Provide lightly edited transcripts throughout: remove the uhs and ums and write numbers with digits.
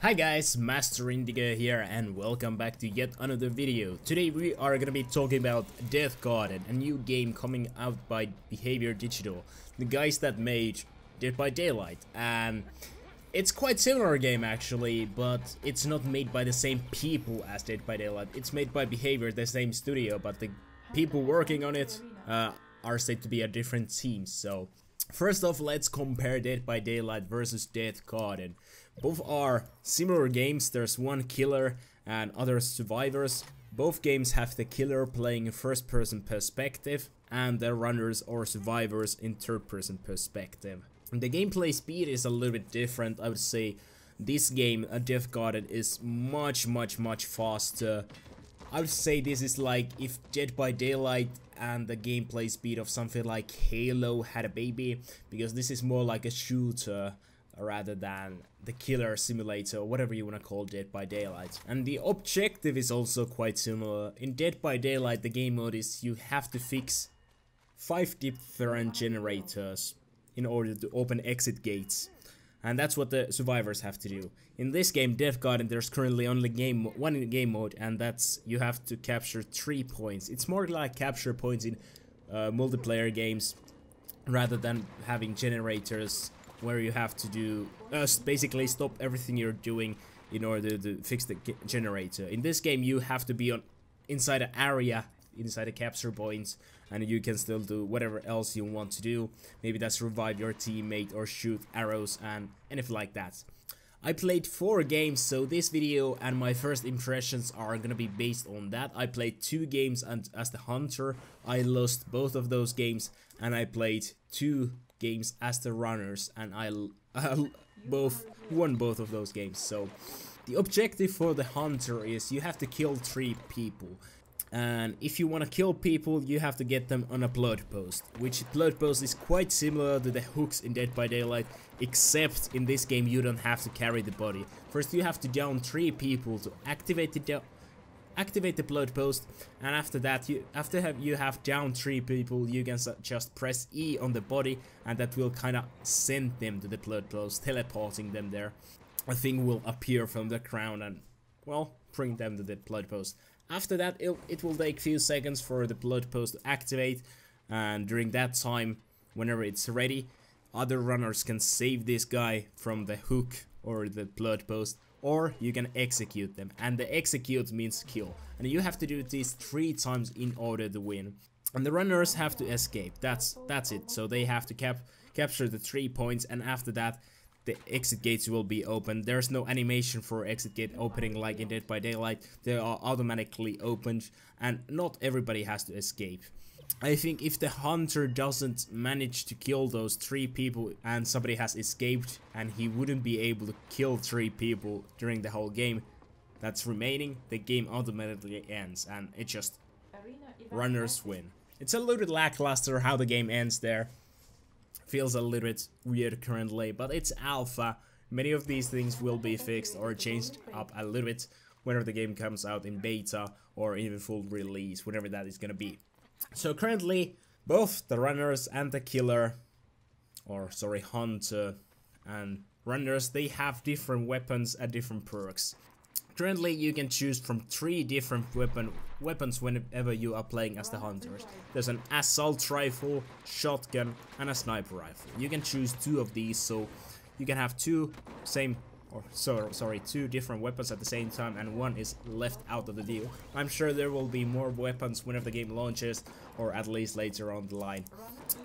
Hi guys, Master Indigo here and welcome back to yet another video. Today we are gonna be talking about Deathgarden, a new game coming out by Behavior Digital, the guys that made Dead by Daylight, and it's quite similar game actually, but it's not made by the same people as Dead by Daylight. It's made by Behavior, the same studio, but the people working on it are said to be a different team. So first off, let's compare Dead by Daylight versus Deathgarden. Both are similar games. There's one killer and other survivors. Both games have the killer playing in first-person perspective and the runners or survivors in third-person perspective. The gameplay speed is a little bit different. I would say this game, Deathgarden, is much faster. I would say this is like if Dead by Daylight and the gameplay speed of something like Halo had a baby, because this is more like a shooter rather than the killer simulator, or whatever you want to call Dead by Daylight. And the objective is also quite similar. In Dead by Daylight, the game mode is you have to fix 5 different generators in order to open exit gates. And that's what the survivors have to do. In this game, Deathgarden, there's currently only one game mode, and that's you have to capture 3 points. It's more like capture points in multiplayer games rather than having generators where you have to do basically stop everything you're doing in order to fix the generator. In this game, you have to be inside an area, inside a capture point, and you can still do whatever else you want to do. Maybe that's revive your teammate or shoot arrows and anything like that. I played 4 games, so this video and my first impressions are gonna be based on that. I played 2 games and as the hunter. I lost both of those games, and I played 2 games as the runners, and I won both of those games. So the objective for the hunter is you have to kill 3 people, and if you want to kill people you have to get them on a blood post, which blood post is quite similar to the hooks in Dead by Daylight, except in this game you don't have to carry the body. First you have to down 3 people to activate the blood post, and after that, after you have down 3 people, you can just press E on the body, and that will kind of send them to the blood post, teleporting them there. A thing will appear from the ground and, well, bring them to the blood post. After that, it will take few seconds for the blood post to activate, and during that time, whenever it's ready, other runners can save this guy from the hook or the blood post, or you can execute them, and the execute means kill, and you have to do this 3 times in order to win. And the runners have to escape. That's it. So they have to capture the 3 points, and after that the exit gates will be open. There's no animation for exit gate opening like in Dead by Daylight. They are automatically opened, and not everybody has to escape. I think if the hunter doesn't manage to kill those 3 people and somebody has escaped and he wouldn't be able to kill 3 people during the whole game that's remaining, the game automatically ends and it just runners win. It's a little bit lackluster how the game ends there. Feels a little bit weird currently, but it's alpha. Many of these things will be fixed or changed up a little bit whenever the game comes out in beta or even full release, whatever that is gonna be. So currently, both the runners and the killer, or sorry, hunter and runners, they have different weapons and different perks. Currently, you can choose from 3 different weapons whenever you are playing as the hunters. There's an assault rifle, shotgun, and a sniper rifle. You can choose 2 of these, so you can have 2 different weapons at the same time, and one is left out of the deal. I'm sure there will be more weapons whenever the game launches, or at least later on the line.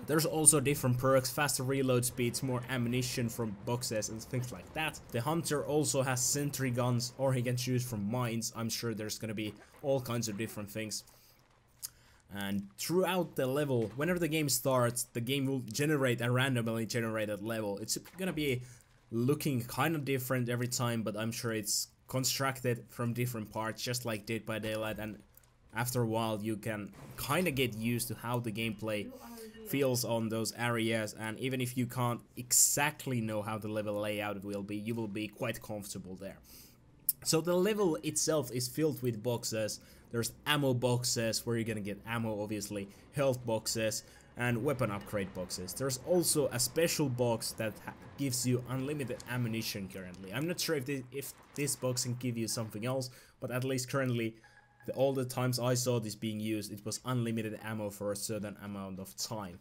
There's also different perks, faster reload speeds, more ammunition from boxes and things like that. The hunter also has sentry guns, or he can choose from mines. I'm sure there's gonna be all kinds of different things. And throughout the level, whenever the game starts, the game will generate a randomly generated level. It's gonna be looking kind of different every time, but I'm sure it's constructed from different parts, just like Dead by Daylight, and after a while you can kind of get used to how the gameplay feels on those areas, and even if you can't exactly know how the level layout will be, you will be quite comfortable there. So the level itself is filled with boxes. There's ammo boxes where you're gonna get ammo, obviously, health boxes, and weapon upgrade boxes. There's also a special box that gives you unlimited ammunition currently. I'm not sure if this box can give you something else, but at least currently, all the times I saw this being used, it was unlimited ammo for a certain amount of time.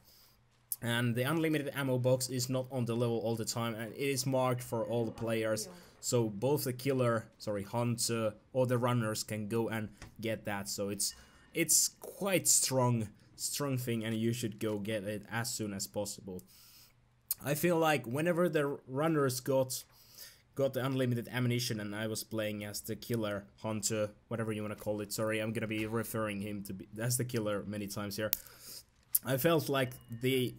And the unlimited ammo box is not on the level all the time, and it is marked for all the players. So both the hunter, or the runners can go and get that. So it's quite strong thing, and you should go get it as soon as possible. I feel like whenever the runners got the unlimited ammunition, and I was playing as the killer, hunter, whatever you want to call it. Sorry, I'm gonna be referring him to as the killer many times here. I felt like the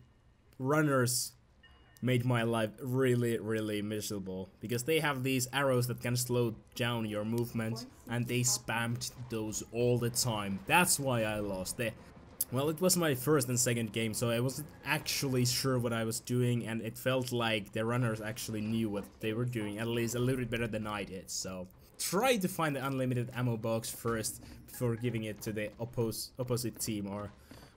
runners made my life really miserable, because they have these arrows that can slow down your movement, and they spammed those all the time. That's why I lost. Well, it was my first and second game, so I wasn't actually sure what I was doing, and it felt like the runners actually knew what they were doing, at least a little bit better than I did. So try to find the unlimited ammo box first before giving it to the opposite team or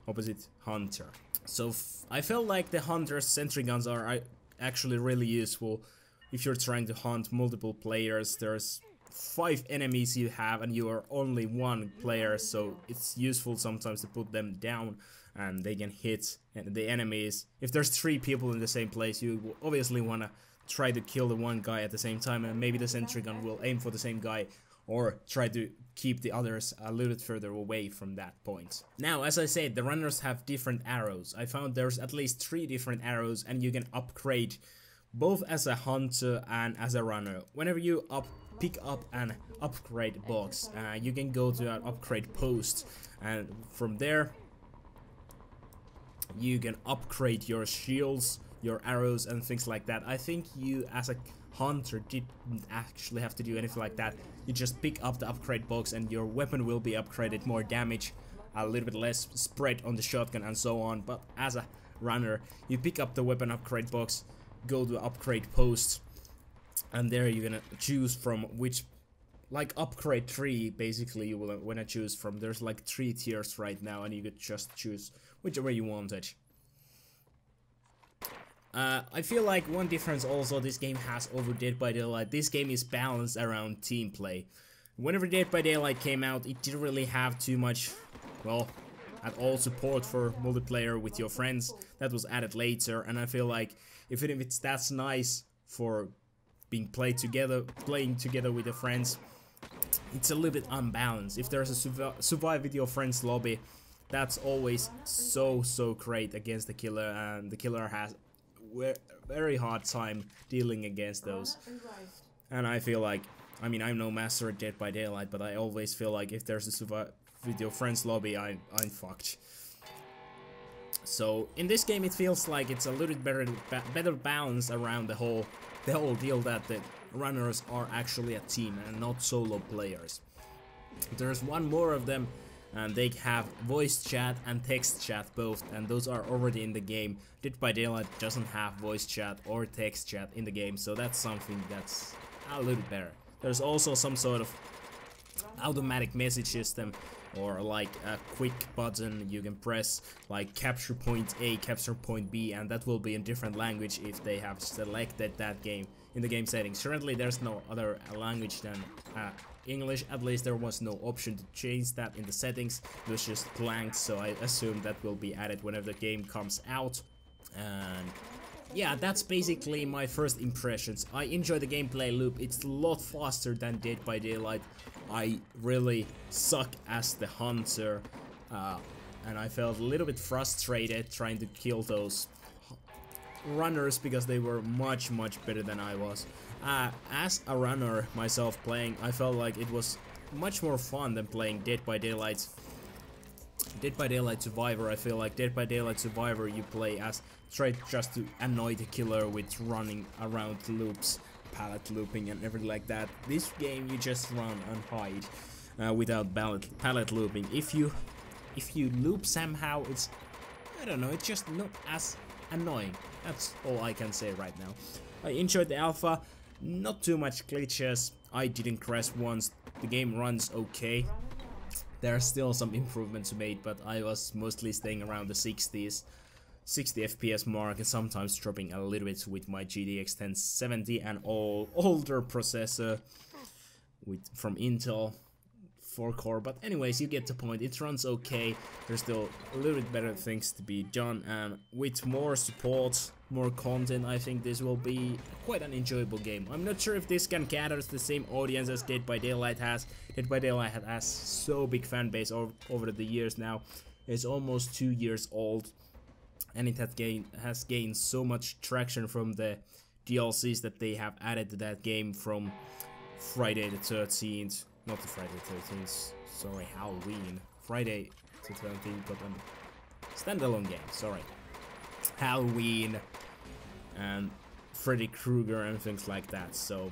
opposite hunter. So I felt like the hunter's sentry guns are actually really useful if you're trying to hunt multiple players. There's 5 enemies you have and you are only 1 player, so it's useful sometimes to put them down and they can hit the enemies. If there's 3 people in the same place, you obviously want to try to kill the one guy at the same time, and maybe the sentry gun will aim for the same guy, or try to keep the others a little bit further away from that point. Now, as I said, the runners have different arrows. I found there's at least 3 different arrows, and you can upgrade both as a hunter and as a runner. Whenever you pick up an upgrade box, you can go to an upgrade post, and from there you can upgrade your shields, your arrows, and things like that. I think you as a hunter didn't actually have to do anything like that. You just pick up the upgrade box and your weapon will be upgraded, more damage, a little bit less spread on the shotgun and so on. But as a runner, you pick up the weapon upgrade box, go to upgrade post, and there you're gonna choose from which, like upgrade tree basically, you will wanna choose from. There's like 3 tiers right now, and you could just choose whichever you wanted. I feel like one difference also this game has over Dead by Daylight, this game is balanced around team play. Whenever Dead by Daylight came out, it didn't really have too much, well, at all support for multiplayer with your friends. That was added later, and I feel like even if it's that's nice for being playing together with your friends, it's a little bit unbalanced. If there's a survive with your friends lobby, that's always so great against the killer, and the killer has very hard time dealing against those. And I feel like, I mean, I'm no master at Dead by Daylight, but I always feel like if there's a survive with your friends lobby, I'm fucked. So in this game it feels like it's a little bit better balance around the whole deal, that the runners are actually a team and not solo players. There's one more of them, and they have voice chat and text chat both, and those are already in the game. Dead by Daylight doesn't have voice chat or text chat in the game, so that's something that's a little better. There's also some sort of automatic message system, or like a quick button you can press, like capture point A, capture point B, and that will be in different language if they have selected that game in the game settings. Currently there's no other language than English. At least there was no option to change that in the settings. It was just blank, so I assume that will be added whenever the game comes out. And yeah, that's basically my first impressions. I enjoy the gameplay loop. It's a lot faster than Dead by Daylight. I really suck as the hunter, and I felt a little bit frustrated trying to kill those runners because they were much better than I was. As a runner myself playing, I felt like it was much more fun than playing Dead by Daylight Survivor. I feel like Dead by Daylight Survivor you play as try just to annoy the killer with running around loops, pallet looping and everything like that. This game you just run and hide without pallet looping. If you loop somehow, it's, I don't know, it's just not as annoying. That's all I can say right now. I enjoyed the alpha, not too much glitches. I didn't crash once. The game runs okay. There are still some improvements made, but I was mostly staying around the 60s. 60 FPS mark and sometimes dropping a little bit with my GTX 1070 and older processor from Intel 4-core. But anyways, you get the point. It runs okay. There's still a little bit better things to be done, and with more support, more content, I think this will be quite an enjoyable game. I'm not sure if this can gather the same audience as Dead by Daylight has. Dead by Daylight has so big fan base over the years now. It's almost 2 years old, and it has gained so much traction from the DLCs that they have added to that game from Friday the 13th. Not the Friday the 13th, sorry, Halloween. Friday the 13th got a standalone game, sorry. Halloween and Freddy Krueger and things like that, so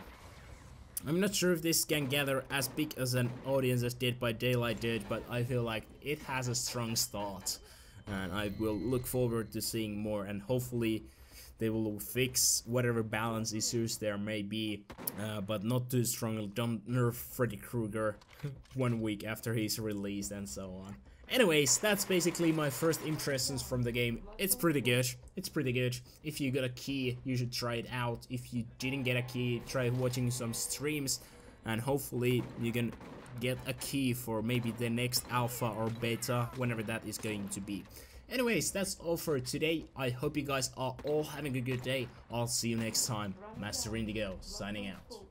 I'm not sure if this can gather as big as an audience as Dead by Daylight did, but I feel like it has a strong start, and I will look forward to seeing more, and hopefully they will fix whatever balance issues there may be, but not too strongly. Don't nerf Freddy Krueger 1 week after he's released and so on. Anyways, that's basically my first impressions from the game. It's pretty good. It's pretty good. If you got a key, you should try it out. If you didn't get a key, try watching some streams, and hopefully you can get a key for maybe the next alpha or beta, whenever that is going to be. Anyways, that's all for today. I hope you guys are all having a good day. I'll see you next time. Master Indigo, signing out.